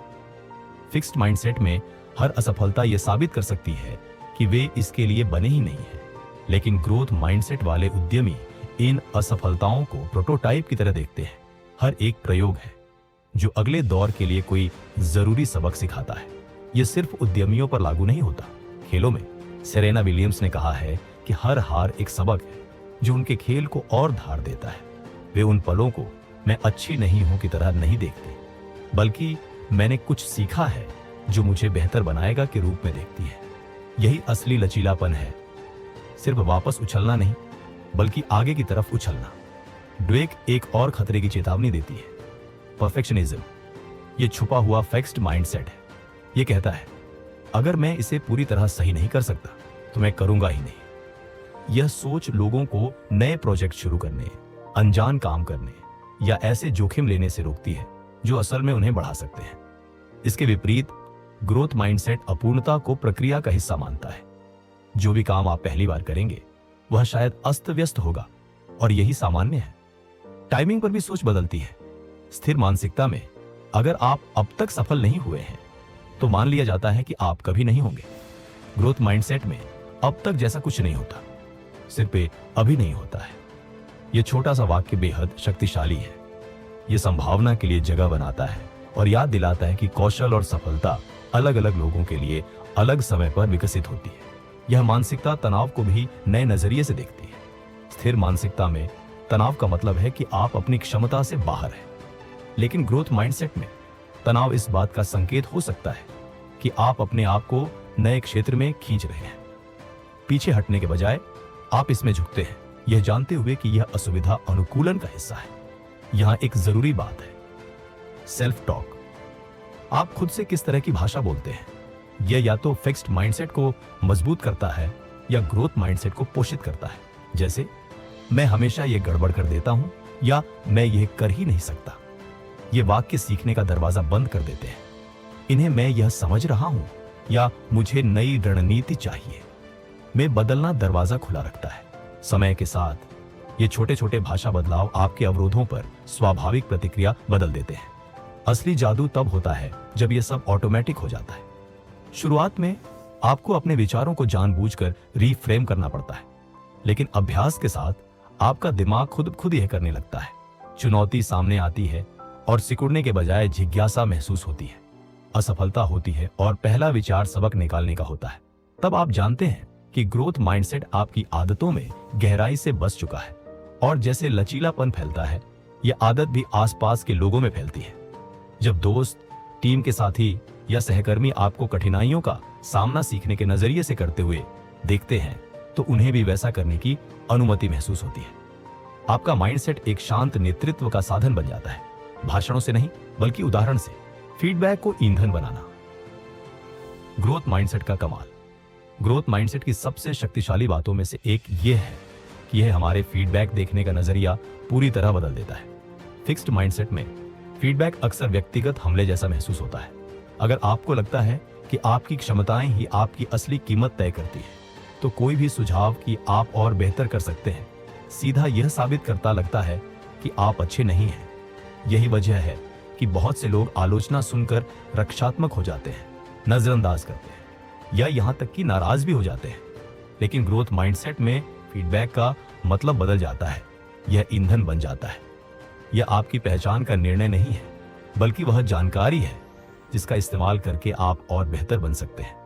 फिक्स्ड माइंडसेट में हर असफलता यह साबित कर सकती है कि वे इसके लिए बने ही नहीं हैं। लेकिन ग्रोथ माइंडसेट वाले उद्यमी इन असफलताओं को प्रोटोटाइप की तरह देखते हैं। हर एक प्रयोग है जो अगले दौर के लिए कोई जरूरी सबक सिखाता है। यह सिर्फ उद्यमियों पर लागू नहीं होता। खेलों में सेरेना विलियम्स ने कहा है कि हर हार एक सबक है जो उनके खेल को और धार देता है। वे उन पलों को मैं अच्छी नहीं हूं की तरह नहीं देखते, बल्कि मैंने कुछ सीखा है जो मुझे बेहतर बनाएगा के रूप में देखती है। यही असली लचीलापन है, सिर्फ वापस उछलना नहीं, बल्कि आगे की तरफ उछलना। ड्वेक एक और खतरे की चेतावनी देती है, परफेक्शनिज्म। यह छुपा हुआ फिक्स्ड माइंडसेट है। यह कहता है, अगर मैं इसे पूरी तरह सही नहीं कर सकता तो मैं करूंगा ही नहीं। यह सोच लोगों को नए प्रोजेक्ट शुरू करने, अनजान काम करने या ऐसे जोखिम लेने से रोकती है जो असल में उन्हें बढ़ा सकते हैं। इसके विपरीत ग्रोथ माइंडसेट अपूर्णता को प्रक्रिया का हिस्सा मानता है। जो भी काम आप पहली बार करेंगे वह शायद अस्त व्यस्त होगा और यही सामान्य है। टाइमिंग पर भी सोच बदलती है। स्थिर मानसिकता में अगर आप अब तक सफल नहीं हुए हैं तो मान लिया जाता है कि आप कभी नहीं होंगे। ग्रोथ माइंडसेट में अब तक जैसा कुछ नहीं होता, सिर्फ अभी नहीं होता है। यह छोटा सा वाक्य बेहद शक्तिशाली है। यह संभावना के लिए जगह बनाता है और याद दिलाता है कि कौशल और सफलता अलग अलग लोगों के लिए अलग समय पर विकसित होती है। यह मानसिकता तनाव को भी नए नजरिए से देखती है। स्थिर मानसिकता में तनाव का मतलब है कि आप अपनी क्षमता से बाहर हैं, लेकिन ग्रोथ माइंडसेट में तनाव इस बात का संकेत हो सकता है कि आप अपने आप को नए क्षेत्र में खींच रहे हैं। पीछे हटने के बजाय आप इसमें झुकते हैं, यह जानते हुए कि यह असुविधा अनुकूलन का हिस्सा है। यहां एक जरूरी बात है, सेल्फ टॉक। आप खुद से किस तरह की भाषा बोलते हैं, यह या तो फिक्स्ड माइंडसेट को मजबूत करता है या ग्रोथ माइंडसेट को पोषित करता है। जैसे, मैं हमेशा यह गड़बड़ कर देता हूं या मैं यह कर ही नहीं सकता। ये वाक्य सीखने का दरवाजा बंद कर देते हैं। इन्हें मैं यह समझ रहा हूं या मुझे नई रणनीति चाहिए में बदलना दरवाजा खुला रखता है। समय के साथ ये छोटे छोटे भाषा बदलाव आपके अवरोधों पर स्वाभाविक प्रतिक्रिया बदल देते हैं। असली जादू तब होता है जब यह सब ऑटोमेटिक हो जाता है। शुरुआत में आपको अपने विचारों को जानबूझकर रीफ्रेम करना पड़ता है, लेकिन अभ्यास के साथ आपका दिमाग खुद यह करने लगता है। चुनौती सामने आती है और सिकुड़ने के बजाय जिज्ञासा महसूस होती है। असफलता होती है और पहला विचार सबक निकालने का होता है। तब आप जानते हैं कि ग्रोथ माइंडसेट आपकी आदतों में गहराई से बस चुका है और जैसे लचीलापन फैलता है, यह आदत भी आसपास के लोगों में फैलती है। जब दोस्त, टीम के साथी या सहकर्मी आपको कठिनाइयों का सामना सीखने के नजरिए से करते हुए देखते हैं तो उन्हें भी वैसा करने की अनुमति महसूस होती है। आपका माइंडसेट एक शांत नेतृत्व का साधन बन जाता है, भाषणों से नहीं बल्कि उदाहरण से। फीडबैक को ईंधन बनाना। ग्रोथ माइंडसेट का कमाल। ग्रोथ माइंडसेट की सबसे शक्तिशाली बातों में से एक यह है कि यह हमारे फीडबैक देखने का नजरिया पूरी तरह बदल देता है। फिक्स्ड माइंडसेट में फीडबैक अक्सर व्यक्तिगत हमले जैसा महसूस होता है। अगर आपको लगता है कि आपकी क्षमताएं ही आपकी असली कीमत तय करती है, तो कोई भी सुझाव कि आप और बेहतर कर सकते हैं सीधा यह साबित करता लगता है कि आप अच्छे नहीं हैं। यही वजह है कि बहुत से लोग आलोचना सुनकर रक्षात्मक हो जाते हैं, नजरअंदाज करते हैं या यहां तक कि नाराज भी हो जाते हैं। लेकिन ग्रोथ माइंडसेट में फीडबैक का मतलब बदल जाता है। यह ईंधन बन जाता है। यह आपकी पहचान का निर्णय नहीं है, बल्कि वह जानकारी है जिसका इस्तेमाल करके आप और बेहतर बन सकते हैं।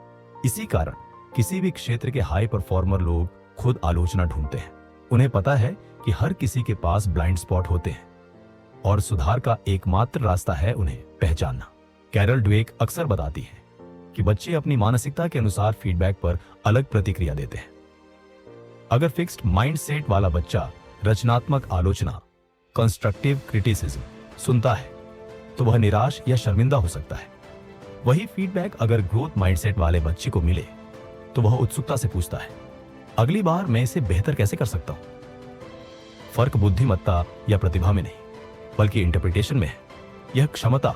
इसी कारण किसी भी क्षेत्र के हाई परफॉर्मर लोग खुद आलोचना ढूंढते हैं। उन्हें पता है कि हर किसी के पास ब्लाइंड स्पॉट होते हैं और सुधार का एकमात्र रास्ता है उन्हें पहचानना। कैरल ड्वेक अक्सर बताती है कि बच्चे अपनी मानसिकता के अनुसार फीडबैक पर अलग प्रतिक्रिया देते हैं। अगर फिक्स्ड माइंडसेट वाला बच्चा रचनात्मक आलोचना, कंस्ट्रक्टिव क्रिटिसिज्म सुनता है तो वह निराश या शर्मिंदा हो सकता है। वही फीडबैक अगर ग्रोथ माइंडसेट वाले बच्चे को मिले तो वह उत्सुकता से पूछता है, अगली बार मैं इसे बेहतर कैसे कर सकता हूं? फर्क बुद्धिमत्ता या प्रतिभा में नहीं, बल्कि इंटरप्रिटेशन में है। यह क्षमता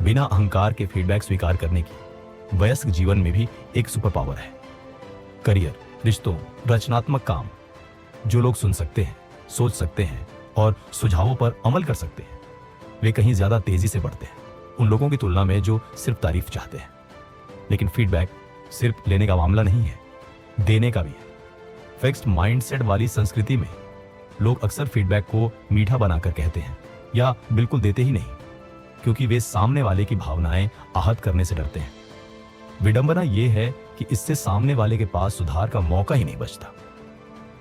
बिना अहंकार के फीडबैक स्वीकार करने की वयस्क जीवन में भी एक सुपर पावर है। करियर, रिश्तों, रचनात्मक काम, जो लोग सुन सकते हैं, सोच सकते हैं और सुझावों पर अमल कर सकते हैं, वे कहीं ज्यादा तेजी से बढ़ते हैं उन लोगों की तुलना में जो सिर्फ तारीफ चाहते हैं। लेकिन फीडबैक सिर्फ लेने का मामला नहीं है, देने का भी है। फिक्स्ड माइंडसेट वाली संस्कृति में लोग अक्सर फीडबैक को मीठा बनाकर कहते हैं या बिल्कुल देते ही नहीं, क्योंकि वे सामने वाले की भावनाएं आहत करने से डरते हैं। विडंबना यह है कि इससे सामने वाले के पास सुधार का मौका ही नहीं बचता।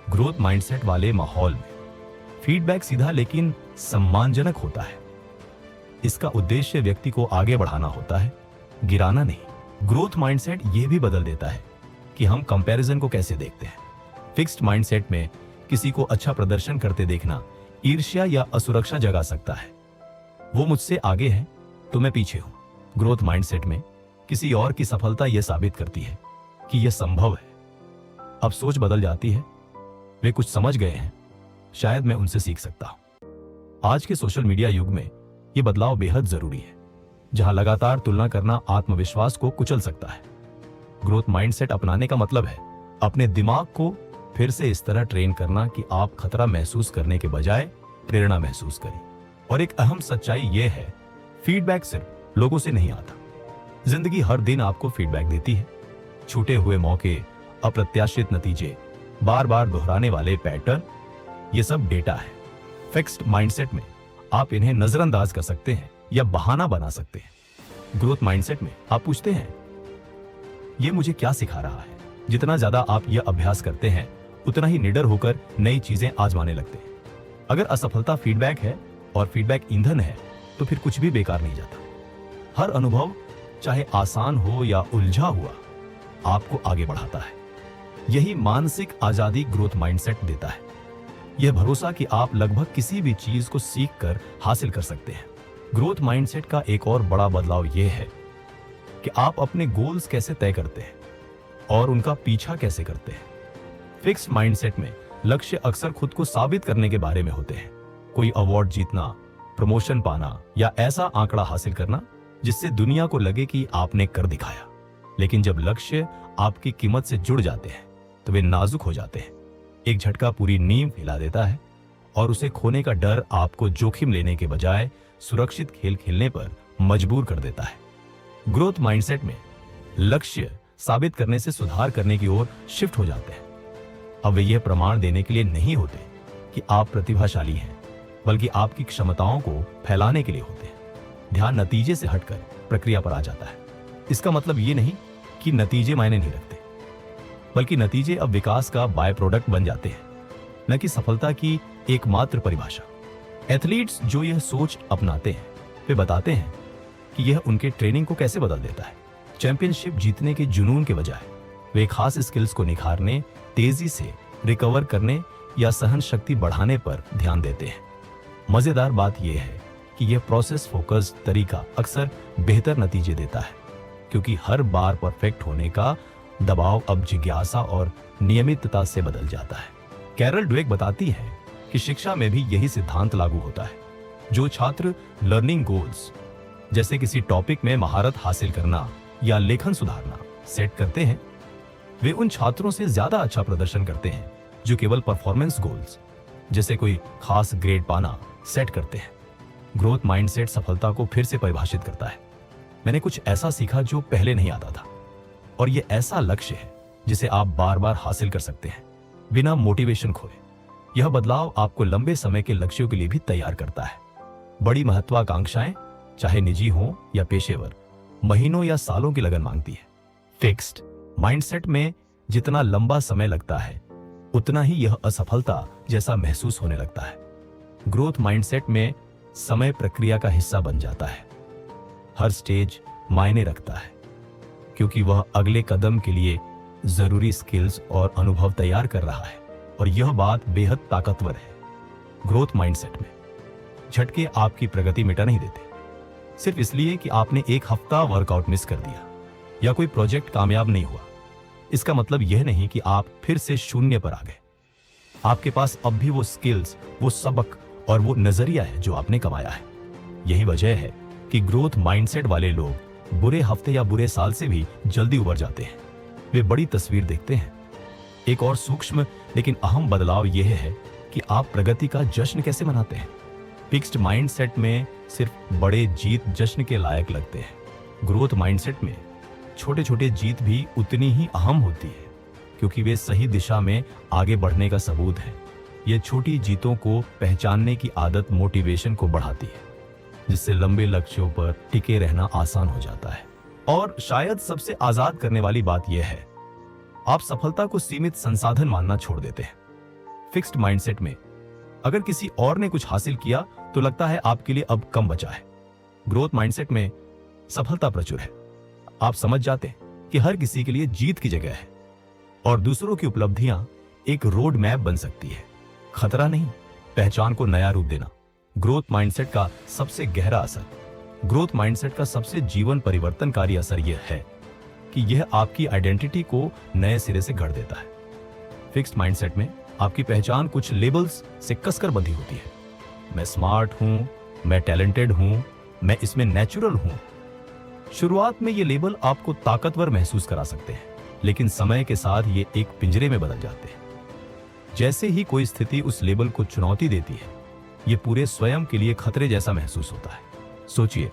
ग्रोथ माइंडसेट वाले माहौल में फीडबैक सीधा लेकिन सम्मानजनक होता है। इसका उद्देश्य व्यक्ति को आगे बढ़ाना होता है, गिराना नहीं। ग्रोथ माइंडसेट यह भी बदल देता है कि हम कंपैरिजन को कैसे देखते हैं। फिक्स्ड माइंडसेट में किसी को अच्छा प्रदर्शन करते देखना ईर्ष्या या असुरक्षा जगा सकता है। वो मुझसे आगे है तो मैं पीछे हूं। ग्रोथ माइंडसेट में किसी और की सफलता यह साबित करती है कि यह संभव है। अब सोच बदल जाती है, वे कुछ समझ गए हैं, शायद मैं उनसे सीख सकता हूं। आज के सोशल मीडिया युग में यह बदलाव बेहद जरूरी है, जहां लगातार तुलना करना आत्मविश्वास को कुचल सकता है। ग्रोथ माइंडसेट अपनाने का मतलब है अपने दिमाग को फिर से इस तरह ट्रेन करना कि आप खतरा महसूस करने के बजाय प्रेरणा महसूस करें। और एक अहम सच्चाई यह है, फीडबैक सिर्फ लोगों से नहीं आता। जिंदगी हर दिन आपको फीडबैक देती है। छूटे हुए मौके, अप्रत्याशित नतीजे, बार बार दोहराने वाले पैटर्न, ये सब डेटा है। फिक्स्ड माइंडसेट में आप इन्हें नजरअंदाज कर सकते हैं या बहाना बना सकते हैं। ग्रोथ माइंडसेट में आप पूछते हैं, ये मुझे क्या सिखा रहा है? जितना ज्यादा आप यह अभ्यास करते हैं, उतना ही निडर होकर नई चीजें आजमाने लगते हैं। अगर असफलता फीडबैक है और फीडबैक ईंधन है, तो फिर कुछ भी बेकार नहीं जाता। हर अनुभव, चाहे आसान हो या उलझा हुआ, आपको आगे बढ़ाता है। यही मानसिक आजादी ग्रोथ माइंडसेट देता है। यह भरोसा कि आप लगभग किसी भी चीज को सीख कर हासिल कर सकते हैं। ग्रोथ माइंडसेट का एक और बड़ा बदलाव यह है कि आप अपने गोल्स कैसे तय करते हैं और उनका पीछा कैसे करते हैं। फिक्स्ड माइंडसेट में लक्ष्य अक्सर खुद को साबित करने के बारे में होते हैं। कोई अवार्ड जीतना, प्रमोशन पाना या ऐसा आंकड़ा हासिल करना जिससे दुनिया को लगे कि आपने कर दिखाया। लेकिन जब लक्ष्य आपकी कीमत से जुड़ जाते हैं तो वे नाजुक हो जाते हैं। एक झटका पूरी नींव हिला देता है और उसे खोने का डर आपको जोखिम लेने के बजाय सुरक्षित खेल खेलने पर मजबूर कर देता है। ग्रोथ माइंडसेट में लक्ष्य साबित करने से सुधार करने की ओर शिफ्ट हो जाते हैं। अब वे यह प्रमाण देने के लिए नहीं होते कि आप प्रतिभाशाली हैं, बल्कि आपकी क्षमताओं को फैलाने के लिए होते हैं। ध्यान नतीजे से हटकर प्रक्रिया पर आ जाता है। इसका मतलब ये नहीं कि नतीजे मायने नहीं रखते, बल्कि नतीजे अब विकास का बाय प्रोडक्ट बन जाते हैं, न कि सफलता की एकमात्र परिभाषा। एथलीट्स जो यह सोच अपनाते हैं, वे बताते हैं कि यह उनके ट्रेनिंग को कैसे बदल देता है। चैंपियनशिप जीतने के जुनून के बजाय वे खास स्किल्स को निखारने, तेजी से रिकवर करने या सहन शक्ति बढ़ाने पर ध्यान देते हैं। मजेदार बात यह है कि यह प्रोसेस फोकस्ड तरीका अक्सर बेहतर नतीजे देता है, क्योंकि हर बार परफेक्ट होने का दबाव अब जिज्ञासा और नियमितता से बदल जाता है। कैरल ड्वेक बताती है कि शिक्षा में भी यही सिद्धांत लागू होता है। जो छात्र लर्निंग गोल्स, जैसे किसी टॉपिक में महारत हासिल करना या लेखन सुधारना, सेट करते हैं, वे उन छात्रों से ज्यादा अच्छा प्रदर्शन करते हैं जो केवल परफॉर्मेंस गोल्स, जैसे कोई खास ग्रेड पाना, सेट करते हैं। ग्रोथ माइंडसेट सफलता को फिर से परिभाषित करता है। मैंने कुछ ऐसा सीखा जो पहले नहीं आता था, और यह ऐसा लक्ष्य है जिसे आप बार बार हासिल कर सकते हैं बिना मोटिवेशन खोए। यह बदलाव आपको लंबे समय के लक्ष्यों के लिए भी तैयार करता है। बड़ी महत्वाकांक्षाएं, चाहे निजी हो या पेशेवर, महीनों या सालों की लगन मांगती है। फिक्स्ड माइंडसेट में जितना लंबा समय लगता है, उतना ही यह असफलता जैसा महसूस होने लगता है। ग्रोथ माइंडसेट में समय प्रक्रिया का हिस्सा बन जाता है। हर स्टेज मायने रखता है, क्योंकि वह अगले कदम के लिए जरूरी स्किल्स और अनुभव तैयार कर रहा है। और यह बात बेहद ताकतवर है। ग्रोथ माइंडसेट में झटके आपकी प्रगति मिटा नहीं देते, सिर्फ इसलिए कि आपने एक हफ्ता वर्कआउट मिस कर दिया या कोई प्रोजेक्ट कामयाब नहीं हुआ। इसका मतलब यह नहीं कि आप फिर से शून्य पर आ गए। आपके पास अब भी वो स्किल्स, वो सबक और वो नजरिया है जो आपने कमाया है। यही वजह है कि ग्रोथ माइंडसेट वाले लोग बुरे हफ्ते या बुरे साल से भी जल्दी उबर जाते हैं। वे बड़ी तस्वीर देखते हैं। एक और सूक्ष्म लेकिन अहम बदलाव यह है कि आप प्रगति का जश्न कैसे मनाते हैं। फिक्स्ड माइंडसेट में सिर्फ बड़े जीत जश्न के लायक लगते हैं। ग्रोथ माइंडसेट में छोटे छोटे जीत भी उतनी ही अहम होती है, क्योंकि वे सही दिशा में आगे बढ़ने का सबूत है। ये छोटी जीतों को पहचानने की आदत मोटिवेशन को बढ़ाती है, जिससे लंबे लक्ष्यों पर टिके रहना आसान हो जाता है। और शायद सबसे आजाद करने वाली बात यह है, आप सफलता को सीमित संसाधन मानना छोड़ देते हैं। फिक्स्ड माइंडसेट में अगर किसी और ने कुछ हासिल किया तो लगता है आपके लिए अब कम बचा है। ग्रोथ माइंडसेट में सफलता प्रचुर है। आप समझ जाते हैं कि हर किसी के लिए जीत की जगह है और दूसरों की उपलब्धियां एक रोड मैप बन सकती है। खतरा नहीं, पहचान को नया रूप देना। ग्रोथ माइंडसेट का सबसे गहरा असर, ग्रोथ माइंडसेट का सबसे जीवन परिवर्तनकारी असर यह है कि यह आपकी आइडेंटिटी को नए सिरे से गढ़ देता है। फिक्स्ड माइंडसेट में आपकी पहचान कुछ लेबल्स से कसकर बंधी होती है। मैं स्मार्ट हूं, मैं टैलेंटेड हूं, मैं इसमें नेचुरल हूं। शुरुआत में ये लेबल आपको ताकतवर महसूस करा सकते हैं, लेकिन समय के साथ ये एक पिंजरे में बदल जाते हैं। जैसे ही कोई स्थिति उस लेबल को चुनौती देती है, ये पूरे स्वयं के लिए खतरे जैसा महसूस होता है। सोचिए,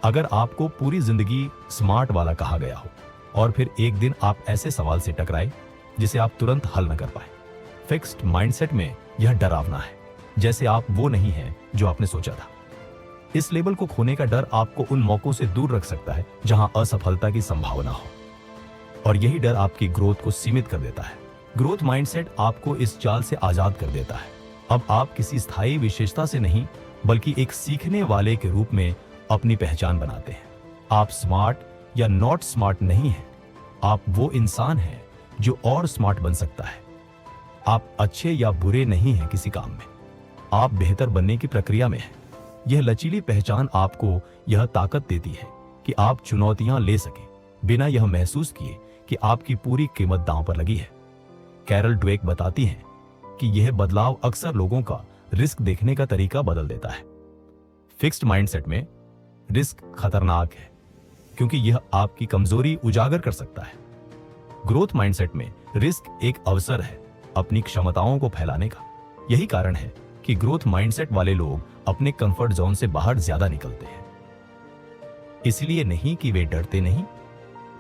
अगर आपको पूरी जिंदगी स्मार्ट वाला कहा गया हो और फिर एक दिन आप ऐसे सवाल से टकराए जिसे आप तुरंत हल न कर पाए। फिक्स्ड माइंडसेट में यह डरावना है, जैसे आप वो नहीं हैं जो आपने सोचा था। इस लेबल को खोने का डर आपको उन मौकों से दूर रख सकता है जहां असफलता की संभावना हो, और यही डर आपकी ग्रोथ को सीमित कर देता है। ग्रोथ माइंडसेट आपको इस जाल से आजाद कर देता है। अब आप किसी स्थायी विशेषता से नहीं, बल्कि एक सीखने वाले के रूप में अपनी पहचान बनाते हैं। आप स्मार्ट या नॉट स्मार्ट नहीं हैं, आप वो इंसान हैं जो और स्मार्ट बन सकता है। आप अच्छे या बुरे नहीं हैं किसी काम में, आप बेहतर बनने की प्रक्रिया में हैं। यह लचीली पहचान आपको यह ताकत देती है कि आप चुनौतियां ले सके बिना यह महसूस किए कि आपकी पूरी कीमत दांव पर लगी है। कैरल ड्वेक बताती हैं कि यह बदलाव अक्सर लोगों का रिस्क देखने का तरीका बदल देता है। फिक्स्ड माइंडसेट में रिस्क खतरनाक है क्योंकि यह आपकी कमजोरी उजागर कर सकता है। ग्रोथ माइंडसेट में रिस्क एक अवसर है अपनी क्षमताओं को फैलाने का। यही कारण है कि ग्रोथ माइंडसेट वाले लोग अपने कंफर्ट जोन से बाहर ज्यादा निकलते हैं। इसलिए नहीं कि वे डरते नहीं,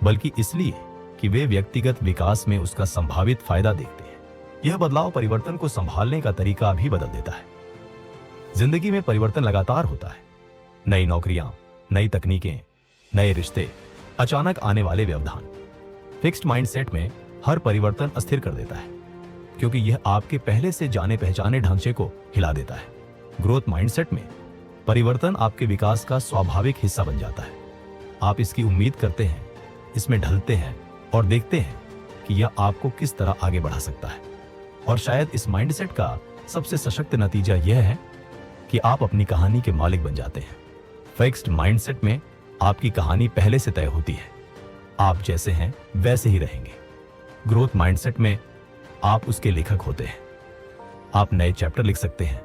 बल्कि इसलिए कि वे व्यक्तिगत विकास में उसका संभावित फायदा देखते हैं। यह बदलाव परिवर्तन को संभालने का तरीका भी बदल देता है। जिंदगी में परिवर्तन लगातार होता है। नई नौकरियां, नई तकनीकें, नए रिश्ते, अचानक आने वाले व्यवधान। फिक्स्ड माइंडसेट में हर परिवर्तन अस्थिर कर देता है, क्योंकि यह आपके पहले से जाने पहचाने ढांचे को हिला देता है। ग्रोथ माइंडसेट में परिवर्तन आपके विकास का स्वाभाविक हिस्सा बन जाता है। आप इसकी उम्मीद करते हैं, इसमें ढलते हैं और देखते हैं कि यह आपको किस तरह आगे बढ़ा सकता है। और शायद इस माइंडसेट का सबसे सशक्त नतीजा यह है कि आप अपनी कहानी के मालिक बन जाते हैं। फिक्स्ड माइंडसेट में आपकी कहानी पहले से तय होती है। आप जैसे हैं वैसे ही रहेंगे। ग्रोथ माइंडसेट में आप उसके लेखक होते हैं। आप नए चैप्टर लिख सकते हैं,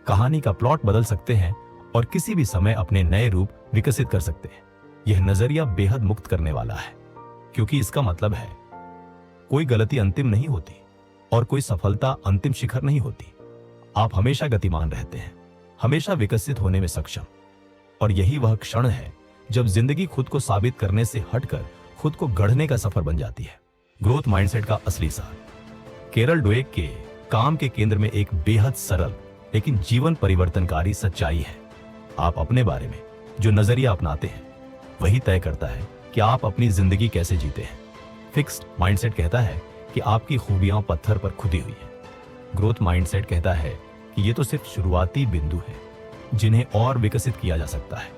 कहानी का प्लॉट बदल सकते हैं और किसी भी समय अपने नए रूप विकसित कर सकते हैं। यह नजरिया बेहद मुक्त करने वाला है, क्योंकि इसका मतलब है कोई गलती अंतिम नहीं होती और कोई सफलता अंतिम शिखर नहीं होती। आप हमेशा गतिमान रहते हैं, हमेशा विकसित होने में सक्षम। और यही वह क्षण है जब जिंदगी खुद को साबित करने से हटकर खुद को गढ़ने का सफर बन जाती है। ग्रोथ माइंडसेट का असली सार कैरल ड्वेक के काम के केंद्र में एक बेहद सरल लेकिन जीवन परिवर्तनकारी सच्चाई है। आप अपने बारे में जो नजरिया अपनाते हैं वही तय करता है कि आप अपनी जिंदगी कैसे जीते हैं। फिक्स्ड माइंडसेट कहता है कि आपकी खूबियां पत्थर पर खुदी हुई हैं। ग्रोथ माइंडसेट कहता है कि ये तो सिर्फ शुरुआती बिंदु है जिन्हें और विकसित किया जा सकता है।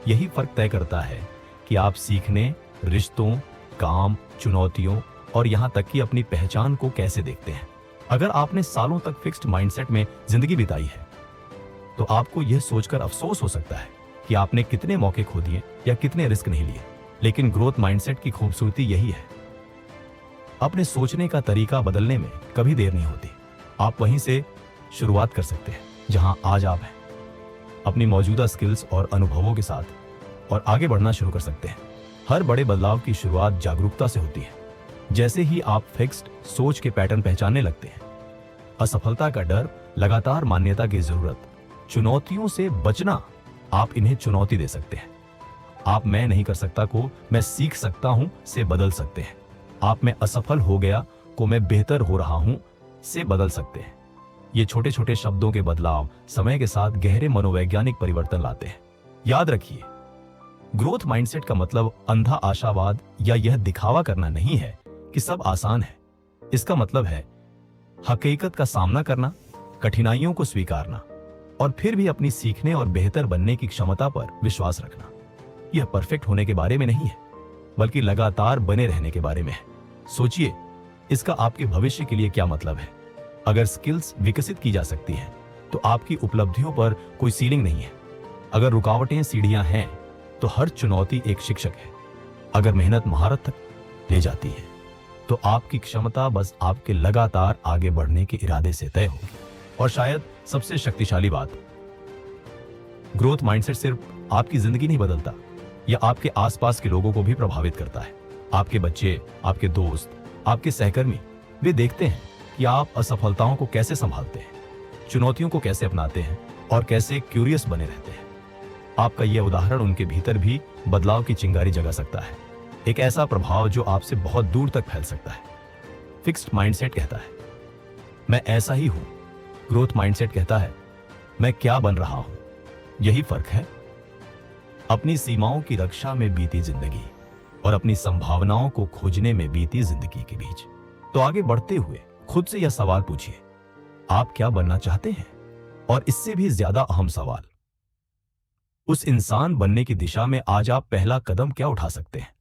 यही फर्क तय करता है कि आप सीखने, रिश्तों, काम, चुनौतियों और यहां तक कि अपनी पहचान को कैसे देखते हैं। अगर आपने सालों तक फिक्स्ड माइंडसेट में जिंदगी बिताई है तो आपको यह सोचकर अफसोस हो सकता है कि आपने कितने मौके खो दिए या कितने रिस्क नहीं लिए। लेकिन ग्रोथ माइंडसेट की खूबसूरती यही है अपने सोचने का तरीका बदलने में कभी देर नहीं होती। आप वहीं से शुरुआत कर सकते हैं जहां आज आप हैं, अपनी मौजूदा स्किल्स और अनुभवों के साथ, और आगे बढ़ना शुरू कर सकते हैं। हर बड़े बदलाव की शुरुआत जागरूकता से होती है। जैसे ही आप फिक्स्ड सोच के पैटर्न पहचानने लगते हैं, असफलता का डर, लगातार मान्यता की जरूरत, चुनौतियों से बचना, आप इन्हें चुनौती दे सकते हैं। आप मैं नहीं कर सकता को मैं सीख सकता हूं से बदल सकते हैं। आप मैं असफल हो गया को मैं बेहतर हो रहा हूं से बदल सकते हैं। ये छोटे छोटे शब्दों के बदलाव समय के साथ गहरे मनोवैज्ञानिक परिवर्तन लाते हैं। याद रखिए, ग्रोथ माइंडसेट का मतलब अंधा आशावाद या यह दिखावा करना नहीं है कि सब आसान है। इसका मतलब है हकीकत का सामना करना, कठिनाइयों को स्वीकारना और फिर भी अपनी सीखने और बेहतर बनने की क्षमता पर विश्वास रखना। यह परफेक्ट होने के बारे में नहीं है, बल्कि लगातार बने रहने के बारे में है। सोचिए, इसका आपके भविष्य के लिए क्या मतलब है। अगर स्किल्स विकसित की जा सकती हैं, तो आपकी उपलब्धियों पर कोई सीलिंग नहीं है। अगर रुकावटें सीढ़ियां हैं, तो हर चुनौती एक शिक्षक है। अगर मेहनत महारत तक ले जाती है, तो आपकी क्षमता बस आपके लगातार आगे बढ़ने के इरादे से तय होगी। और शायद सबसे शक्तिशाली बात, ग्रोथ माइंडसेट सिर्फ आपकी जिंदगी नहीं बदलता, यह आपके आसपास के लोगों को भी प्रभावित करता है। आपके बच्चे, आपके दोस्त, आपके सहकर्मी, वे देखते हैं कि आप असफलताओं को कैसे संभालते हैं, चुनौतियों को कैसे अपनाते हैं और कैसे क्यूरियस बने रहते हैं। आपका यह उदाहरण उनके भीतर भी बदलाव की चिंगारी जगा सकता है, एक ऐसा प्रभाव जो आपसे बहुत दूर तक फैल सकता है। फिक्स्ड माइंडसेट कहता है मैं ऐसा ही हूं, ग्रोथ माइंडसेट कहता है मैं क्या बन रहा हूं। यही फर्क है अपनी सीमाओं की रक्षा में बीती जिंदगी और अपनी संभावनाओं को खोजने में बीती जिंदगी के बीच। तो आगे बढ़ते हुए खुद से यह सवाल पूछिए, आप क्या बनना चाहते हैं? और इससे भी ज्यादा अहम सवाल, उस इंसान बनने की दिशा में आज आप पहला कदम क्या उठा सकते हैं?